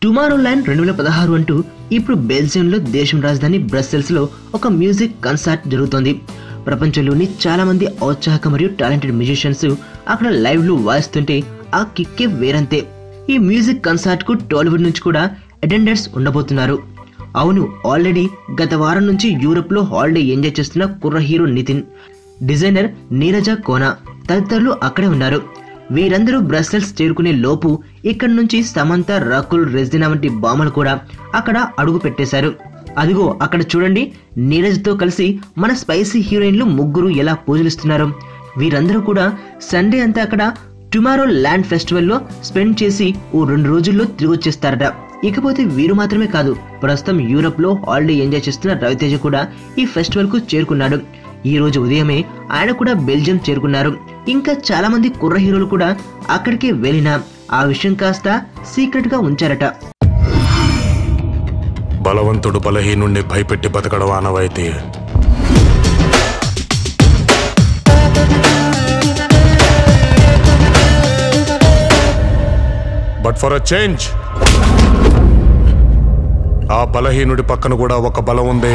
Tomorrow land 2016 అంటూ ఇప్పుడు బెల్జియంలో దేశం రాజధాని బ్రస్సెల్స్లో ఒక మ్యూజిక్ కన్సర్ట్ జరుగుతోంది. ప్రపంచంలోని చాలా మంది ఔత్సాహిక మరియు టాలెంటెడ్ మ్యూజిషియన్స్ అక్కడ లైవ్లో వాయిస్తుంటే ఆ కిక్కే వేరంతే. ఈ మ్యూజిక్ కన్సర్ట్ కు టాలీవుడ్ నుంచి కూడా అటెండర్స్ ఉండబోతున్నారు. అవును, ఆల్రెడీ గత వారం నుంచి యూరోప్ లో హాలిడే ఎంజాయ్ చేస్తున్న కుర్ర హీరో నితిన్, డిజైనర్ నీరజ కోనా తదితరులు అక్కడే ఉన్నారు. వీరందరూ బ్రస్సెల్స్ చేరుకునే లోపు ఇక్కడి నుంచి సమంత, రకుల్, రెజినా వంటి భామలు కూడా అక్కడ అడుగు పెట్టేశారు. అదిగో అక్కడ చూడండి, నీరజ్తో కలిసి మన స్పైసీ హీరోయిన్లు ముగ్గురు ఎలా పూజలిస్తున్నారు. వీరందరూ కూడా సండే అంతా అక్కడ టుమారో ల్యాండ్ ఫెస్టివల్లో స్పెండ్ చేసి ఓ 2 రోజుల్లో తిరిగి వచ్చేస్తారట. ఇకపోతే వీరు మాత్రమే కాదు, ప్రస్తుతం యూరోప్ లో హాలిడే ఎంజాయ్ చేస్తున్న రవితేజ కూడా ఈ ఫెస్టివల్ కు చేరుకున్నాడు. ఈ రోజు ఉదయమే ఆయన కూడా బెల్జియం చేరుకున్నారు. ఇంకా చాలా మంది కుర్ర హీరోలు కూడా అక్కడికే వెళ్ళినా ఆ విషయం కాస్త సీక్రెట్ గా ఉంచారట. బలవంతుడు బలహీనుణ్ణి భయపెట్టి బతకడం ఆనవాయితీ. బట్ ఫర్ అ చేంజ్ ఆ బలహీనుడి పక్కన కూడా ఒక బలం ఉంది.